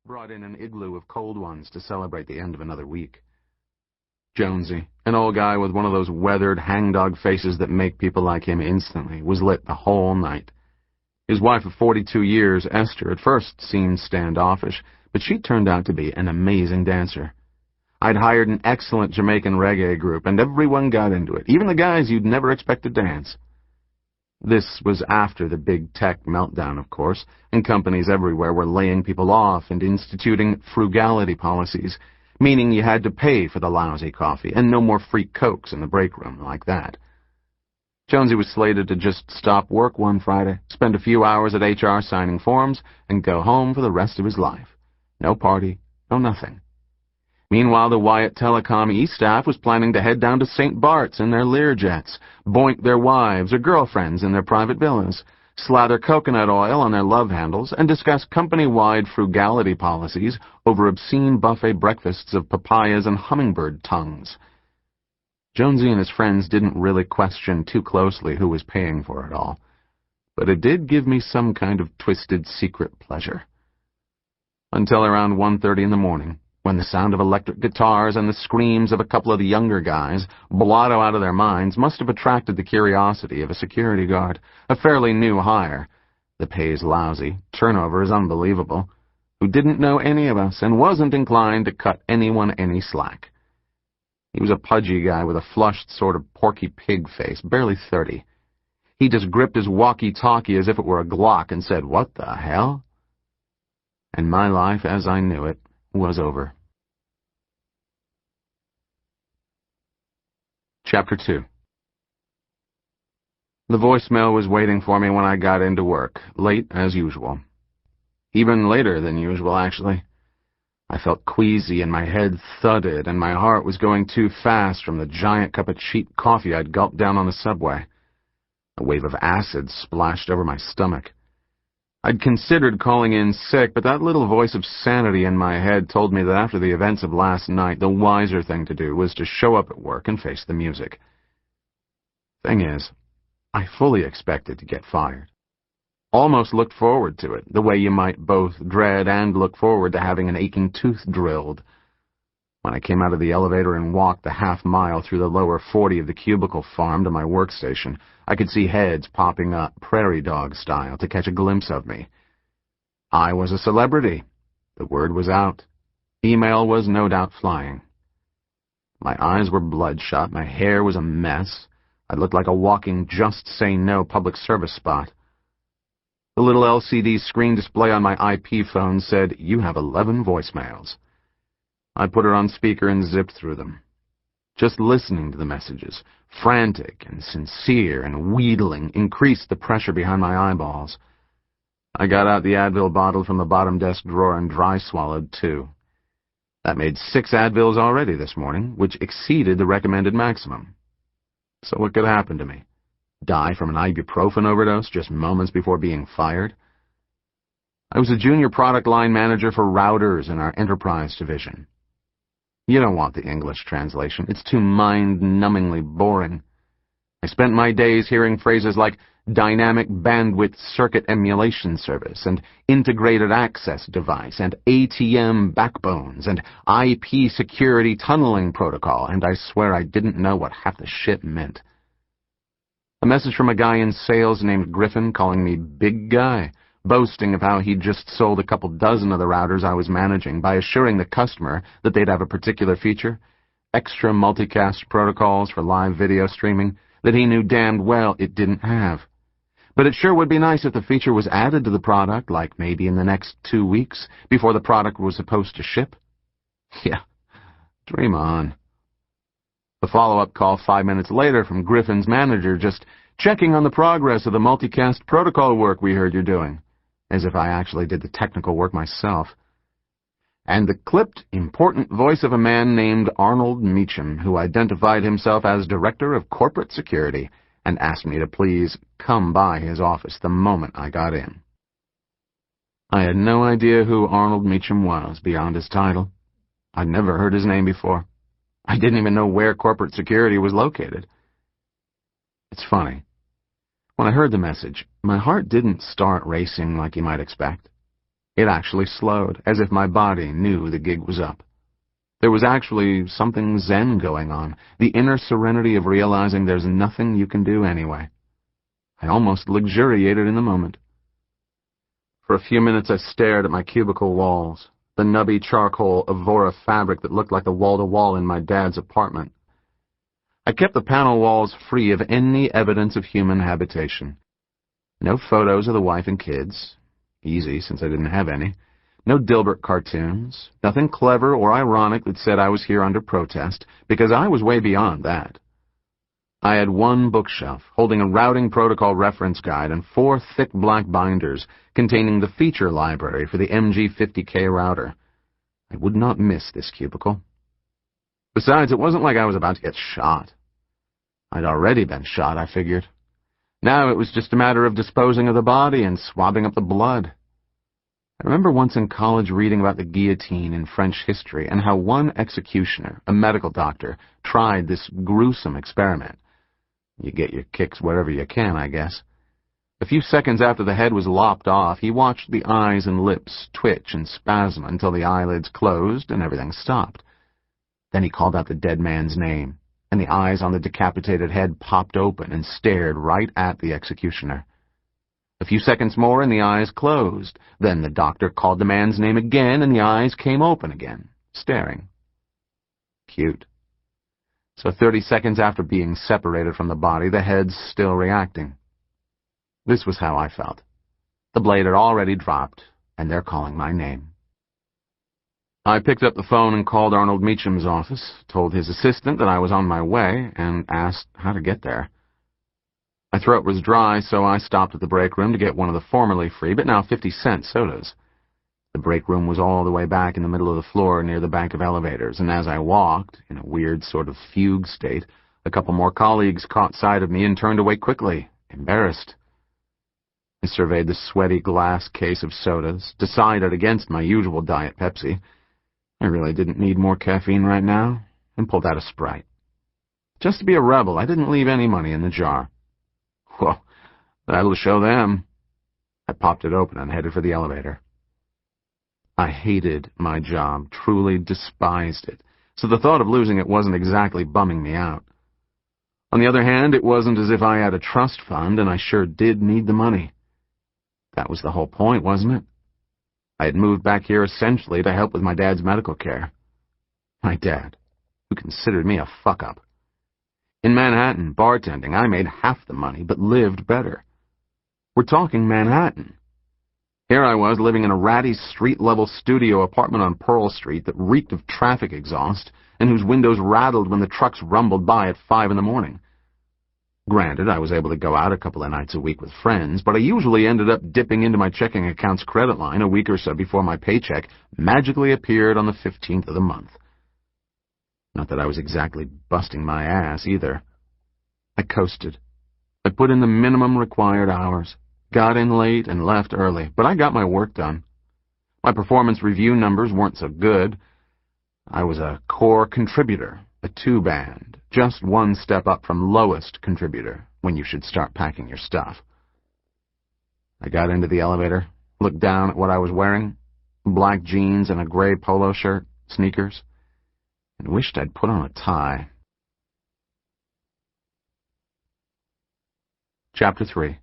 brought in an igloo of cold ones to celebrate the end of another week. Jonesy, an old guy with one of those weathered hangdog faces that make people like him instantly, was lit the whole night. His wife of 42 years, Esther, at first seemed standoffish, but she turned out to be an amazing dancer. I'd hired an excellent Jamaican reggae group, and everyone got into it, even the guys you'd never expect to dance. This was after the big tech meltdown, of course, and companies everywhere were laying people off and instituting frugality policies, meaning you had to pay for the lousy coffee and no more free Cokes in the break room like that. Jonesy was slated to just stop work one Friday, spend a few hours at HR signing forms, and go home for the rest of his life. No party, no nothing. Meanwhile, the Wyatt Telecom E-staff was planning to head down to St. Bart's in their Learjets, boink their wives or girlfriends in their private villas, slather coconut oil on their love handles, and discuss company-wide frugality policies over obscene buffet breakfasts of papayas and hummingbird tongues. Jonesy and his friends didn't really question too closely who was paying for it all, but it did give me some kind of twisted secret pleasure. Until around 1:30 in the morning, when the sound of electric guitars and the screams of a couple of the younger guys, blotto out of their minds, must have attracted the curiosity of a security guard, a fairly new hire. The pay's lousy, turnover is unbelievable, who didn't know any of us and wasn't inclined to cut anyone any slack. He was a pudgy guy with a flushed sort of porky pig face, barely 30. He just gripped his walkie-talkie as if it were a Glock and said, "What the hell?" And my life, as I knew it, was over. Chapter 2. The voicemail was waiting for me when I got into work, late as usual. Even later than usual, actually. I felt queasy and my head thudded and my heart was going too fast from the giant cup of cheap coffee I'd gulped down on the subway. A wave of acid splashed over my stomach. I'd considered calling in sick, but that little voice of sanity in my head told me that after the events of last night, the wiser thing to do was to show up at work and face the music. Thing is, I fully expected to get fired. Almost looked forward to it, the way you might both dread and look forward to having an aching tooth drilled. When I came out of the elevator and walked the half-mile through the lower 40 of the cubicle farm to my workstation, I could see heads popping up, prairie dog style, to catch a glimpse of me. I was a celebrity. The word was out. Email was no doubt flying. My eyes were bloodshot, my hair was a mess. I looked like a walking Just Say No public service spot. The little LCD screen display on my IP phone said, "You have 11 voicemails." I put her on speaker and zipped through them. Just listening to the messages, frantic and sincere and wheedling, increased the pressure behind my eyeballs. I got out the Advil bottle from the bottom desk drawer and dry-swallowed 2. That made 6 Advils already this morning, which exceeded the recommended maximum. So what could happen to me? Die from an ibuprofen overdose just moments before being fired? I was a junior product line manager for routers in our enterprise division. You don't want the English translation. It's too mind-numbingly boring. I spent my days hearing phrases like dynamic bandwidth circuit emulation service and integrated access device and ATM backbones and IP security tunneling protocol, and I swear I didn't know what half the shit meant. A message from a guy in sales named Griffin calling me big guy, boasting of how he'd just sold a couple dozen of the routers I was managing by assuring the customer that they'd have a particular feature, extra multicast protocols for live video streaming, that he knew damned well it didn't have. But it sure would be nice if the feature was added to the product, like maybe in the next 2 weeks, before the product was supposed to ship. Yeah, dream on. The follow-up call 5 minutes later from Griffin's manager, just checking on the progress of the multicast protocol work we heard you're doing, as if I actually did the technical work myself. And the clipped, important voice of a man named Arnold Meacham, who identified himself as Director of Corporate Security, and asked me to please come by his office the moment I got in. I had no idea who Arnold Meacham was beyond his title. I'd never heard his name before. I didn't even know where corporate security was located. It's funny. When I heard the message, my heart didn't start racing like you might expect. It actually slowed, as if my body knew the gig was up. There was actually something zen going on, the inner serenity of realizing there's nothing you can do anyway. I almost luxuriated in the moment. For a few minutes I stared at my cubicle walls, the nubby charcoal Avora fabric that looked like the wall-to-wall in my dad's apartment. I kept the panel walls free of any evidence of human habitation. No photos of the wife and kids. Easy, since I didn't have any. No Dilbert cartoons. Nothing clever or ironic that said I was here under protest, because I was way beyond that. I had one bookshelf, holding a routing protocol reference guide and 4 thick black binders containing the feature library for the MG50K router. I would not miss this cubicle. Besides, it wasn't like I was about to get shot. I'd already been shot, I figured. Now it was just a matter of disposing of the body and swabbing up the blood. I remember once in college reading about the guillotine in French history and how one executioner, a medical doctor, tried this gruesome experiment. You get your kicks wherever you can, I guess. A few seconds after the head was lopped off, he watched the eyes and lips twitch and spasm until the eyelids closed and everything stopped. Then he called out the dead man's name, and the eyes on the decapitated head popped open and stared right at the executioner. A few seconds more and the eyes closed. Then the doctor called the man's name again and the eyes came open again, staring. Cute. So 30 seconds after being separated from the body, the head's still reacting. This was how I felt. The blade had already dropped, and they're calling my name. I picked up the phone and called Arnold Meacham's office, told his assistant that I was on my way, and asked how to get there. My throat was dry, so I stopped at the break room to get one of the formerly free, but now 50-cent sodas. The break room was all the way back in the middle of the floor near the bank of elevators, and as I walked, in a weird sort of fugue state, a couple more colleagues caught sight of me and turned away quickly, embarrassed. I surveyed the sweaty glass case of sodas, decided against my usual Diet Pepsi. I really didn't need more caffeine right now, and pulled out a Sprite. Just to be a rebel, I didn't leave any money in the jar. Well, that'll show them. I popped it open and headed for the elevator. I hated my job, truly despised it, so the thought of losing it wasn't exactly bumming me out. On the other hand, it wasn't as if I had a trust fund, and I sure did need the money. That was the whole point, wasn't it? I had moved back here essentially to help with my dad's medical care. My dad, who considered me a fuck-up. In Manhattan, bartending, I made half the money, but lived better. We're talking Manhattan. Here I was living in a ratty street-level studio apartment on Pearl Street that reeked of traffic exhaust and whose windows rattled when the trucks rumbled by at 5 in the morning. Granted, I was able to go out a couple of nights a week with friends, but I usually ended up dipping into my checking account's credit line a week or so before my paycheck magically appeared on the 15th of the month. Not that I was exactly busting my ass, either. I coasted. I put in the minimum required hours, got in late and left early, but I got my work done. My performance review numbers weren't so good. I was a core contributor, a 2-band, just one step up from lowest contributor, when you should start packing your stuff. I got into the elevator, looked down at what I was wearing, black jeans and a gray polo shirt, sneakers, and wished I'd put on a tie. Chapter 3.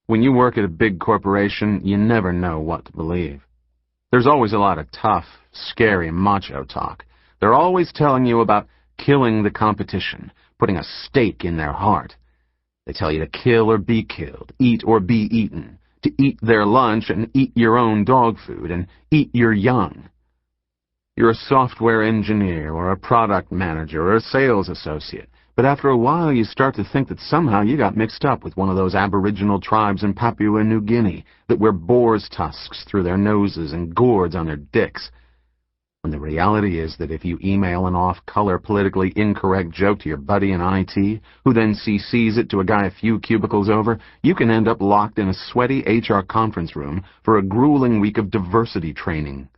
When you work at a big corporation, you never know what to believe. There's always a lot of tough, scary macho talk. They're always telling you about killing the competition, putting a stake in their heart. They tell you to kill or be killed, eat or be eaten, to eat their lunch and eat your own dog food, and eat your young. You're a software engineer or a product manager or a sales associate, but after a while you start to think that somehow you got mixed up with one of those aboriginal tribes in Papua New Guinea that wear boar's tusks through their noses and gourds on their dicks. When the reality is that if you email an off-color, politically incorrect joke to your buddy in IT, who then CCs it to a guy a few cubicles over, you can end up locked in a sweaty HR conference room for a grueling week of diversity training.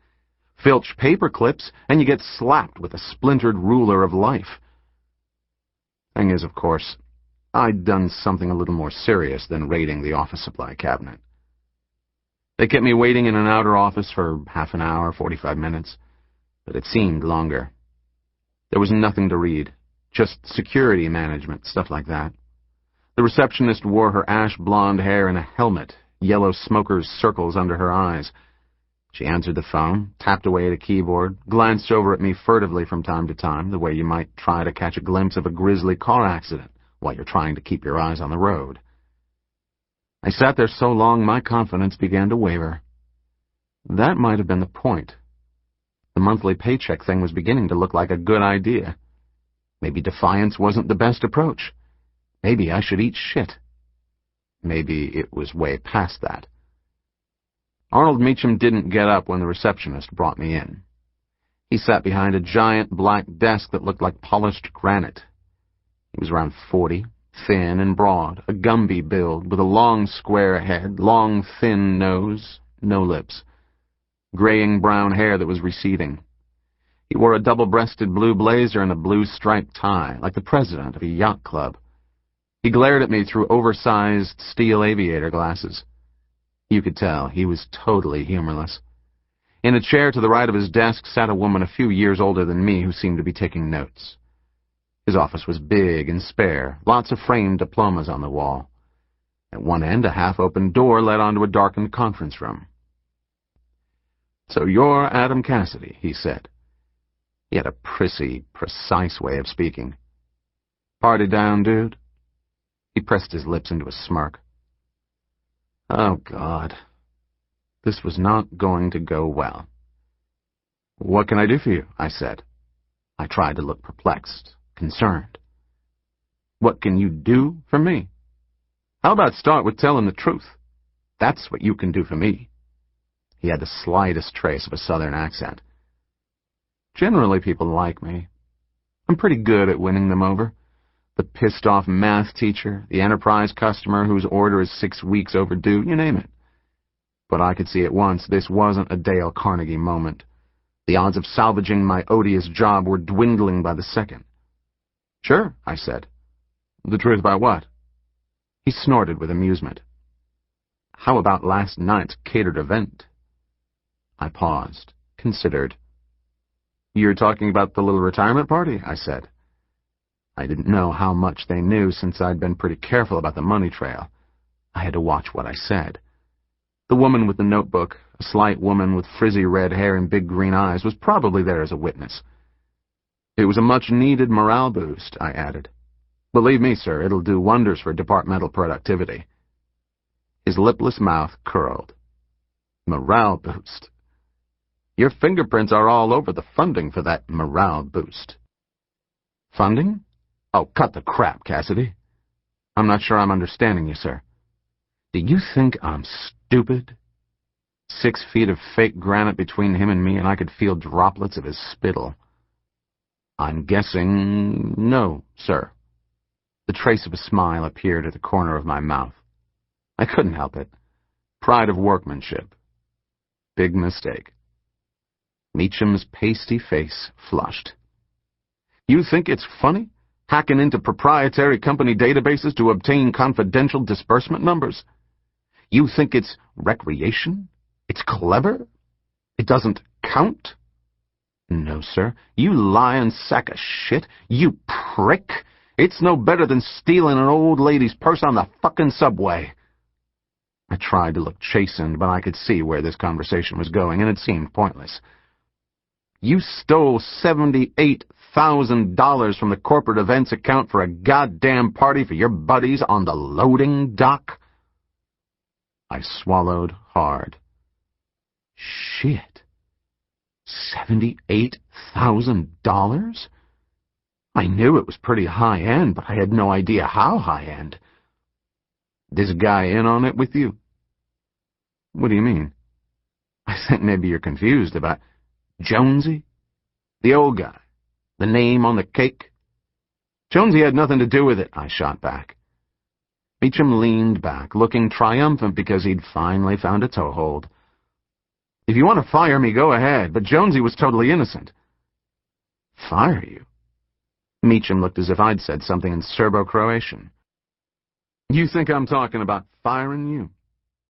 Filch paper clips, and you get slapped with a splintered ruler of life. Thing is, of course, I'd done something a little more serious than raiding the office supply cabinet. They kept me waiting in an outer office for half an hour, 45 minutes, but it seemed longer. There was nothing to read, just security management, stuff like that. The receptionist wore her ash-blonde hair in a helmet, yellow smoker's circles under her eyes. She answered the phone, tapped away at a keyboard, glanced over at me furtively from time to time, the way you might try to catch a glimpse of a grisly car accident while you're trying to keep your eyes on the road. I sat there so long my confidence began to waver. That might have been the point. The monthly paycheck thing was beginning to look like a good idea. Maybe defiance wasn't the best approach. Maybe I should eat shit. Maybe it was way past that. Arnold Meacham didn't get up when the receptionist brought me in. He sat behind a giant black desk that looked like polished granite. He was around 40, thin and broad, a Gumby build, with a long square head, long thin nose, no lips, graying brown hair that was receding. He wore a double-breasted blue blazer and a blue striped tie, like the president of a yacht club. He glared at me through oversized steel aviator glasses. You could tell he was totally humorless. In a chair to the right of his desk sat a woman a few years older than me who seemed to be taking notes. His office was big and spare, lots of framed diplomas on the wall. At one end, a half-open door led onto a darkened conference room. "So you're Adam Cassidy," he said. He had a prissy, precise way of speaking. "Party down, dude?" He pressed his lips into a smirk. Oh, God. This was not going to go well. "What can I do for you?" I said. I tried to look perplexed, concerned. "What can you do for me? How about start with telling the truth? That's what you can do for me." He had the slightest trace of a southern accent. Generally, people like me. I'm pretty good at winning them over. The pissed-off math teacher, the enterprise customer whose order is 6 weeks overdue, you name it. But I could see at once this wasn't a Dale Carnegie moment. The odds of salvaging my odious job were dwindling by the second. "Sure," I said. "The truth about what?" He snorted with amusement. "How about last night's catered event?" I paused, considered. "You're talking about the little retirement party?" I said. I didn't know how much they knew since I'd been pretty careful about the money trail. I had to watch what I said. The woman with the notebook, a slight woman with frizzy red hair and big green eyes, was probably there as a witness. "It was a much-needed morale boost," I added. "Believe me, sir, it'll do wonders for departmental productivity." His lipless mouth curled. "Morale boost. Your fingerprints are all over the funding for that morale boost." "Funding? Oh, cut the crap, Cassidy. I'm not sure I'm understanding you, sir. Do you think I'm stupid? 6 feet of fake granite between him and me, and I could feel droplets of his spittle. I'm guessing no, sir." The trace of a smile appeared at the corner of my mouth. I couldn't help it. Pride of workmanship. Big mistake. Meacham's pasty face flushed. "You think it's funny? Hacking into proprietary company databases to obtain confidential disbursement numbers? You think it's recreation? It's clever? It doesn't count?" "No, sir. You lying sack of shit. You prick. It's no better than stealing an old lady's purse on the fucking subway." I tried to look chastened, but I could see where this conversation was going, and it seemed pointless. "You stole $78,000 from the corporate events account for a goddamn party for your buddies on the loading dock?" I swallowed hard. Shit. $78,000? I knew it was pretty high-end, but I had no idea how high-end. "This guy in on it with you?" "What do you mean?" "I think maybe you're confused about Jonesy? The old guy. The name on the cake?" "Jonesy had nothing to do with it," I shot back. Meacham leaned back, looking triumphant because he'd finally found a toehold. "If you want to fire me, go ahead, but Jonesy was totally innocent." "Fire you?" Meacham looked as if I'd said something in Serbo-Croatian. "You think I'm talking about firing you?"